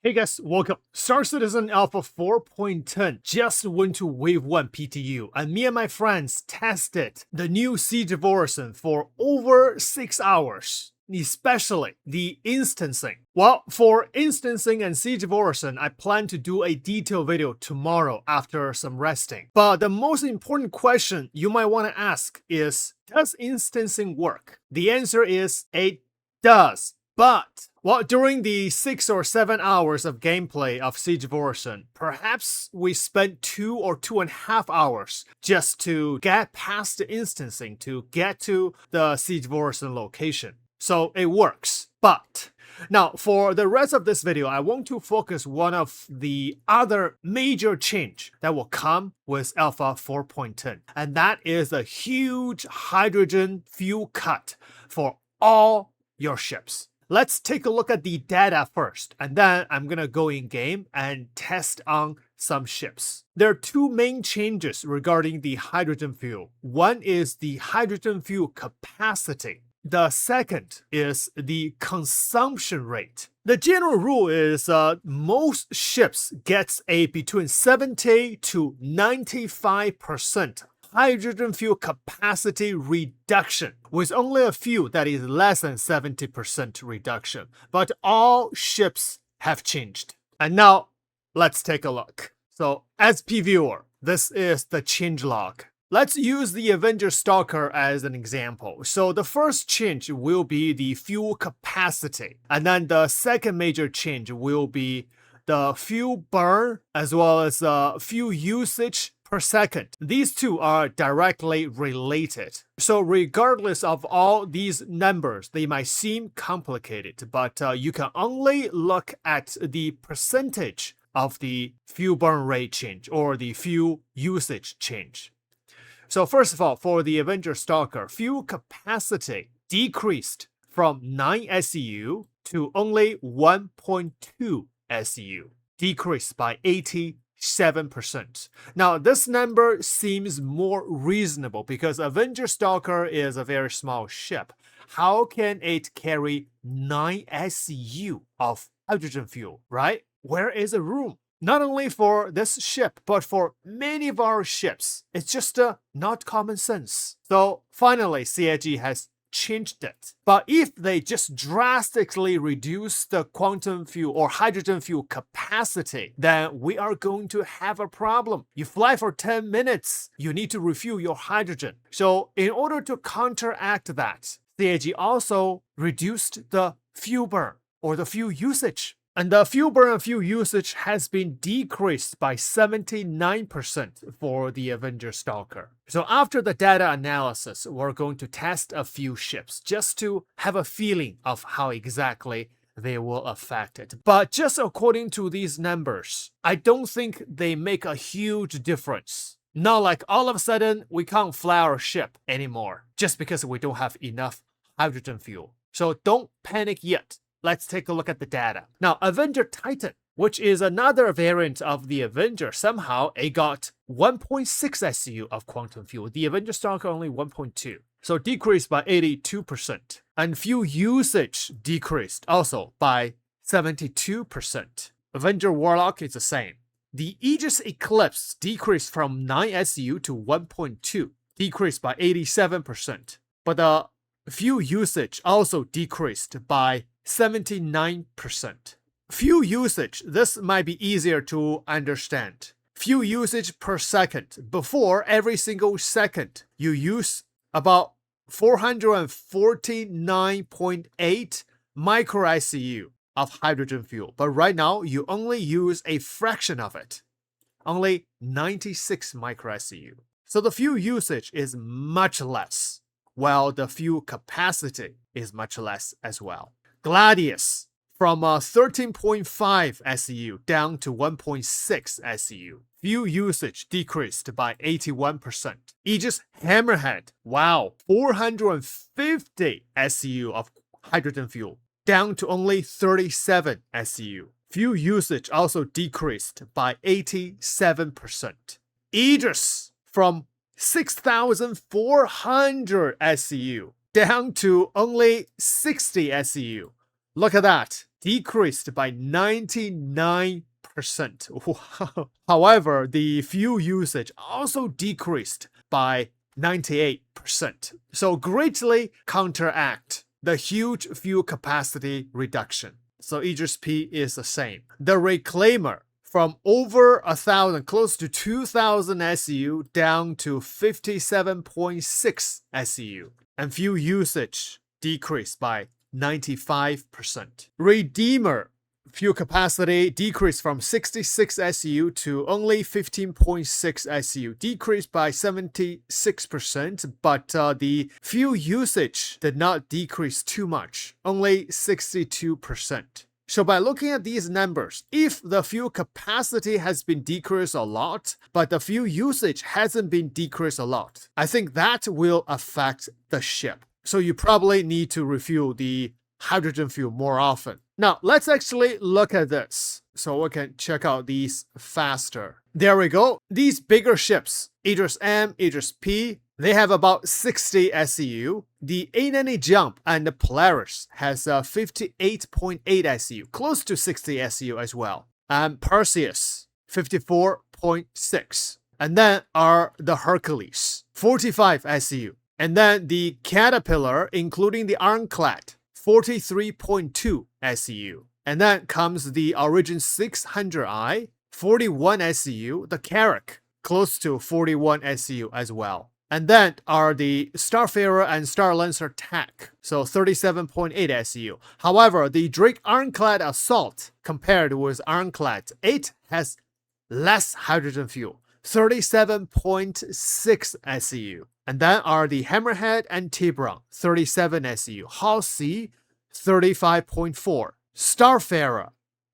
Hey guys, welcome. Star Citizen Alpha 4.10 just went to Wave 1 PTU, and me and my friends tested the new Siege of Orison for over 6 hours, especially the instancing. Well, for instancing and Siege of Orison, I plan to do a detailed video tomorrow after some resting. But the most important question you might want to ask is, does instancing work? The answer is, it does. But, well, during the 6 or 7 hours of gameplay of Siege of Orison, perhaps we spent 2 or 2.5 hours just to get past the instancing to get to the Siege of Orison location. So it works. But now, for the rest of this video, I want to focus one of the other major change that will come with Alpha 4.10, and that is a huge hydrogen fuel cut for all your ships. Let's take a look at the data first, and then I'm gonna go in game and test on some ships. There are two main changes regarding the hydrogen fuel. One is the hydrogen fuel capacity. The second is the consumption rate. The general rule is most ships gets a between 70 to 95% hydrogen fuel capacity reduction, with only a few that is less than 70% reduction. But all ships have changed. And now, let's take a look. So, as viewer, this is the changelog. Let's use the Avenger Stalker as an example. So the first change will be the fuel capacity. And then the second major change will be the fuel burn as well as fuel usage per second. These two are directly related. So regardless of all these numbers, they might seem complicated, but you can only look at the percentage of the fuel burn rate change or the fuel usage change. So first of all, for the Avenger Stalker, fuel capacity decreased from 9 SEU to only 1.2 SEU, decreased by 87%. Now, this number seems more reasonable because Avenger Stalker is a very small ship. How can it carry 9 SEU of hydrogen fuel, right? Where is the room? Not only for this ship, but for many of our ships. It's just not common sense. So finally, CIG has changed it. But if they just drastically reduce the quantum fuel or hydrogen fuel capacity, then we are going to have a problem. You fly for 10 minutes, you need to refuel your hydrogen. So in order to counteract that, CIG also reduced the fuel burn or the fuel usage. And the fuel burn and fuel usage has been decreased by 79% for the Avenger Stalker. So after the data analysis, we're going to test a few ships just to have a feeling of how exactly they will affect it. But just according to these numbers, I don't think they make a huge difference. Not like all of a sudden we can't fly our ship anymore just because we don't have enough hydrogen fuel. So don't panic yet. Let's take a look at the data. Now, Avenger Titan, which is another variant of the Avenger, somehow it got 1.6 SEU of quantum fuel. The Avenger Stalker only 1.2. So decreased by 82%. And fuel usage decreased also by 72%. Avenger Warlock is the same. The Aegis Eclipse decreased from 9 SEU to 1.2, decreased by 87%. But the fuel usage also decreased by 79%. Fuel usage, this might be easier to understand. Fuel usage per second. Before, every single second, you use about 449.8 micro SEU of hydrogen fuel. But right now, you only use a fraction of it. Only 96 micro SEU. So the fuel usage is much less, while the fuel capacity is much less as well. Gladius, from 13.5 SEU down to 1.6 SEU. Fuel usage decreased by 81%. Aegis Hammerhead, wow, 450 SEU of hydrogen fuel, down to only 37 SEU. Fuel usage also decreased by 87%. Aegis, from 6,400 SEU down to only 60 SEU. Look at that. decreased by 99%. Wow. However, the fuel usage also decreased by 98%. So greatly counteract the huge fuel capacity reduction. So E/P is the same. The reclaimer from over 1,000, close to 2,000 SEU down to 57.6 SEU. And fuel usage decreased by 95%. Redeemer fuel capacity decreased from 66 SEU to only 15.6 SEU, decreased by 76%, but the fuel usage did not decrease too much, only 62%. So by looking at these numbers, if the fuel capacity has been decreased a lot, but the fuel usage hasn't been decreased a lot, I think that will affect the ship. So you probably need to refuel the hydrogen fuel more often. Now, let's actually look at this so we can check out these faster. There we go. These bigger ships, Aegis M, Aegis P, they have about 60 SEU. The A90 Jump and the Polaris has 58.8 SEU, close to 60 SEU as well. And Perseus, 54.6. And then are the Hercules, 45 SEU. And then the Caterpillar, including the Ironclad, 43.2 SEU. And then comes the Origin 600i, 41 SEU. The Carrack, close to 41 SEU as well. And then are the Starfarer and Starlancer TAC, so 37.8 SEU. However, the Drake Ironclad Assault compared with Ironclad 8 has less hydrogen fuel, 37.6 SEU. And then are the Hammerhead and Tiburon, 37 SEU. Hull C, 35.4. Starfarer,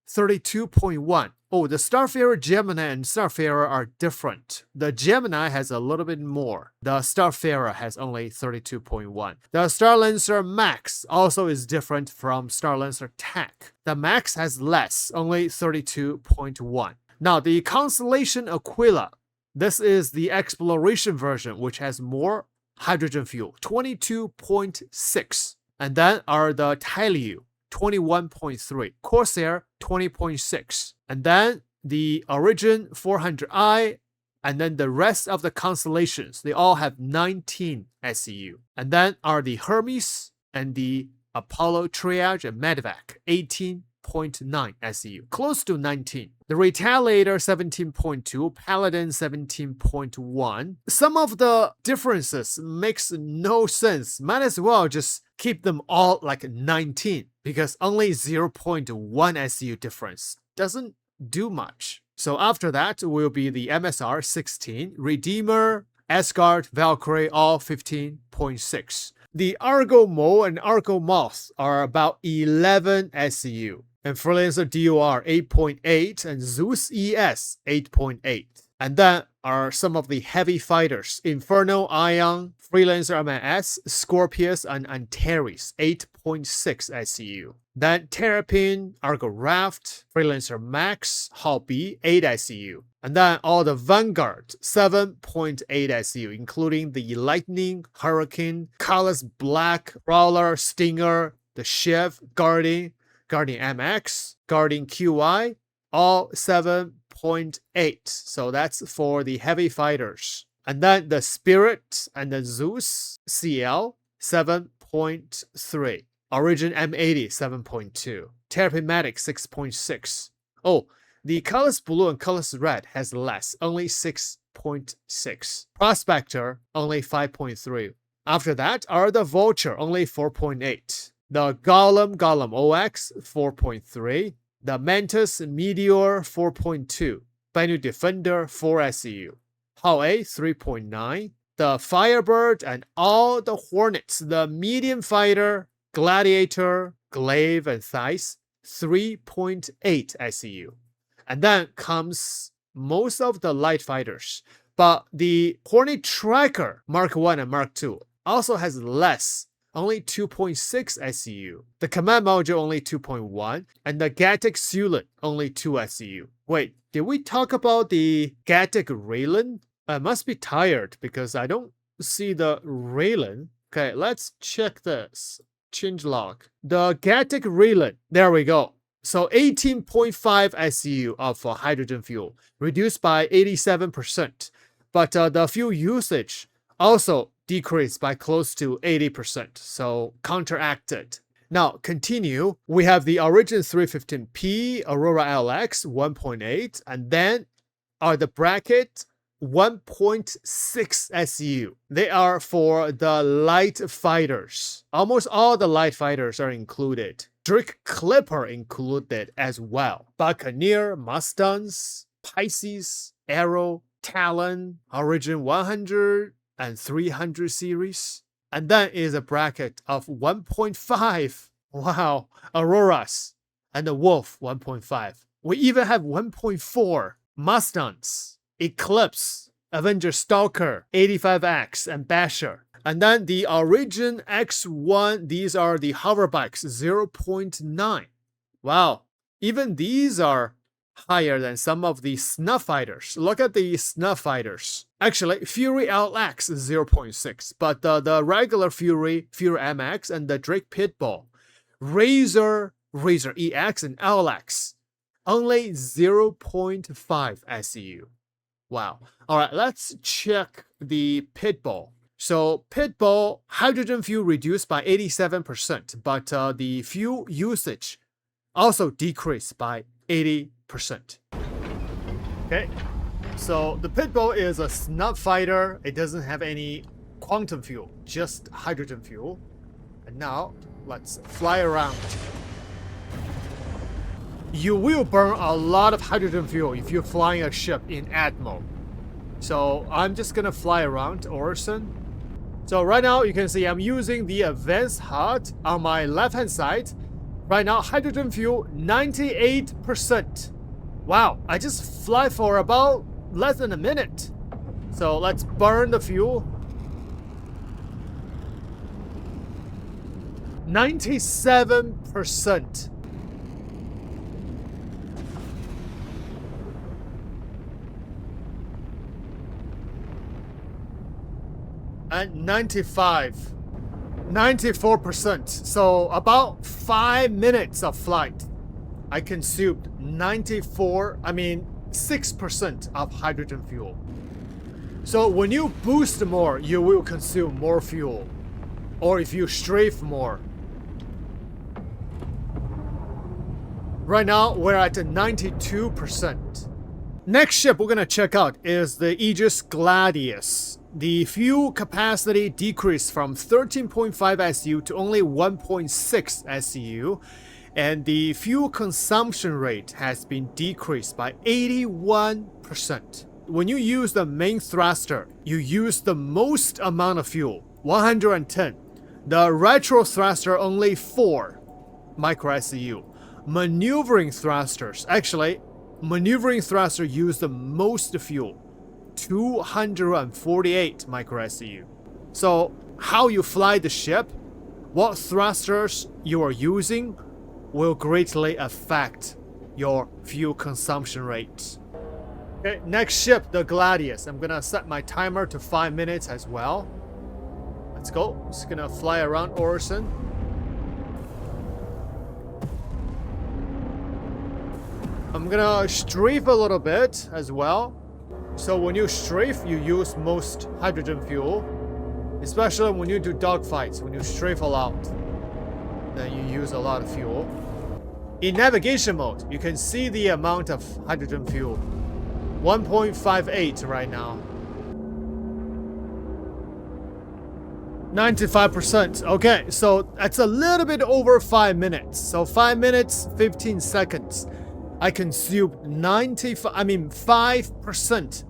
32.1. Oh, the Starfarer Gemini and Starfarer are different. The Gemini has a little bit more. The Starfarer has only 32.1. The Starlancer Max also is different from Starlancer TAC. The Max has less, only 32.1. Now, the Constellation Aquila. This is the exploration version, which has more hydrogen fuel, 22.6. And then are the Tailu, 21.3. Corsair, 20.6. And then the Origin 400i, and then the rest of the constellations, they all have 19 SEU. And then are the Hermes and the Apollo Triage and Medevac, 18.9 SEU, close to 19. The Retaliator 17.2, Paladin 17.1. Some of the differences makes no sense. Might as well just keep them all like 19 because only 0.1 SEU difference doesn't do much. So after that will be the MSR 16, Redeemer, Asgard, Valkyrie, all 15.6. The Argo Mole and Argo Moth are about 11 SEU. And Freelancer DOR 8.8 and Zeus ES 8.8. And then are some of the heavy fighters, Inferno, Ion, Freelancer MNS, Scorpius, and Antares, 8.6 SEU. Then Terrapin, Argo Raft, Freelancer Max, Hull B, 8 SEU. And then all the Vanguard, 7.8 SEU, including the Lightning, Hurricane, Colorless Black, Brawler, Stinger, the Shiv, Guardian MX, Guardian QI, all 7.8. So that's for the heavy fighters. And then the Spirit and the Zeus CL, 7.3. Origin M80, 7.2. Terrapin Matic, 6.6. Oh, the Colorless Blue and Colorless Red has less, only 6.6. Prospector, only 5.3. After that are the Vulture, only 4.8. The Golem OX, 4.3. The Mantis Meteor, 4.2. Banu Defender, 4 SEU. Hull A, 3.9. The Firebird and all the Hornets, the Medium Fighter, Gladiator, Glaive, and Theiss, 3.8 SEU. And then comes most of the light fighters. But the Hornet Tracker, Mark 1 and Mark 2, also has less, only 2.6 SEU. The Command Module only 2.1, and the Gatic Sulan only 2 SEU. Wait, did we talk about the Gatic Raylan? I must be tired because I don't see the Raylan. Okay, let's check this. Changelog. The Gatic Raylan. There we go. So 18.5 SU of hydrogen fuel, reduced by 87%. But the fuel usage also decreased by close to 80%, so counteracted. Now, continue. We have the Origin 315P, Aurora LX 1.8, and then are the bracket 1.6 SU. They are for the light fighters. Almost all the light fighters are included. Drake Clipper included as well. Buccaneer, Mustangs, Pisces, Arrow, Talon, Origin 100 and 300 series. And then is a bracket of 1.5. Wow, Auroras and the Wolf 1.5. We even have 1.4 Mustangs, Eclipse, Avenger Stalker, 85X, and Basher. And then the Origin X1, these are the hover bikes, 0.9. Wow, even these are higher than some of the snuff fighters. Look at the snuff fighters. Actually, Fury LX is 0.6, but the regular Fury, Fury MX, and the Drake Pitbull, Razor EX, and LX, only 0.5 SEU. Wow. All right, let's check the Pitbull. So Pitbull, hydrogen fuel reduced by 87%, but the fuel usage also decreased by 80%. Okay, so the Pitbull is a snuff fighter. It doesn't have any quantum fuel, just hydrogen fuel. And now let's fly around. You will burn a lot of hydrogen fuel if you're flying a ship in Atmo. So I'm just gonna fly around Orison. So right now you can see I'm using the advanced HUD on my left hand side. Right now hydrogen fuel 98%. Wow, I just fly for about less than a minute. So let's burn the fuel. 97%. And 94%. So about 5 minutes of flight, I consumed 6% of hydrogen fuel. So when you boost more, you will consume more fuel. Or if you strafe more. Right now, we're at 92%. Next ship we're gonna check out is the Aegis Gladius. The fuel capacity decreased from 13.5 SU to only 1.6 SU, and the fuel consumption rate has been decreased by 81%. When you use the main thruster, you use the most amount of fuel, 110. The retro thruster only 4 micro SU. Maneuvering thrusters, maneuvering thruster use the most fuel, 248 micro SEU. So how you fly the ship, what thrusters you are using will greatly affect your fuel consumption rate. Okay, next ship, the Gladius. I'm gonna set my timer to 5 minutes as well. Let's go. Just gonna fly around Orison. I'm gonna strafe a little bit as well. So when you strafe, you use most hydrogen fuel, especially when you do dogfights. When you strafe a lot, then you use a lot of fuel. In navigation mode, you can see the amount of hydrogen fuel, 1.58 right now. 95%. Okay, so that's a little bit over 5 minutes. So 5 minutes, 15 seconds. I consumed 5%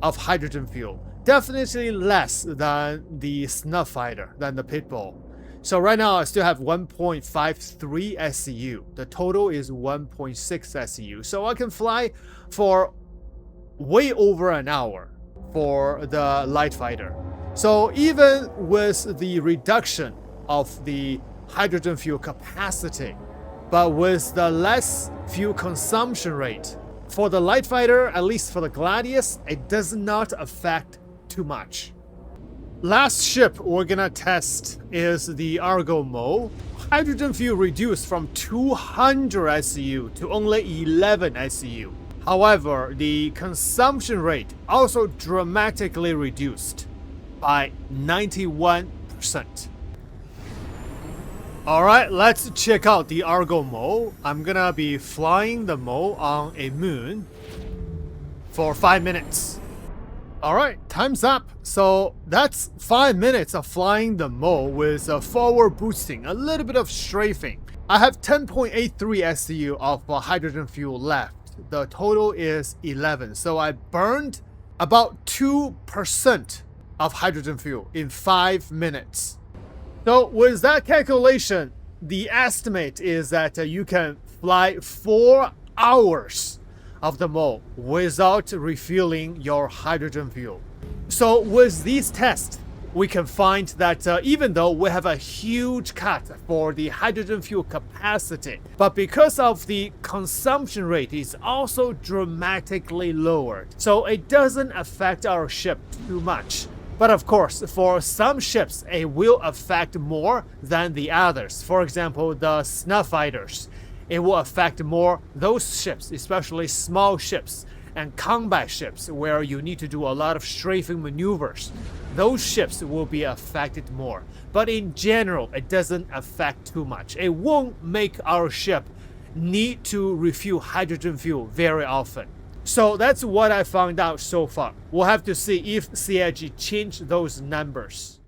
of hydrogen fuel. Definitely less than the snuff fighter, than the Pitbull. So right now I still have 1.53 SEU. The total is 1.6 SEU. So I can fly for way over an hour for the light fighter. So even with the reduction of the hydrogen fuel capacity, but with the less fuel consumption rate, for the light fighter, at least for the Gladius, it does not affect too much. Last ship we're gonna test is the Argo Mole. Hydrogen fuel reduced from 200 SCU to only 11 SCU. However, the consumption rate also dramatically reduced by 91%. Alright, let's check out the Argo Mole. I'm gonna be flying the mole on a moon for 5 minutes. Alright, time's up. So that's 5 minutes of flying the mole with forward boosting, a little bit of strafing. I have 10.83 SCU of hydrogen fuel left. The total is 11. So I burned about 2% of hydrogen fuel in 5 minutes. So with that calculation, the estimate is that you can fly 4 hours of the mole without refueling your hydrogen fuel. So with these tests, we can find that even though we have a huge cut for the hydrogen fuel capacity, but because of the consumption rate is also dramatically lowered, so it doesn't affect our ship too much. But of course, for some ships, it will affect more than the others. For example, the snuff fighters. It will affect more those ships, especially small ships and combat ships where you need to do a lot of strafing maneuvers. Those ships will be affected more. But in general, it doesn't affect too much. It won't make our ship need to refuel hydrogen fuel very often. So that's what I found out so far. We'll have to see if CIG changed those numbers.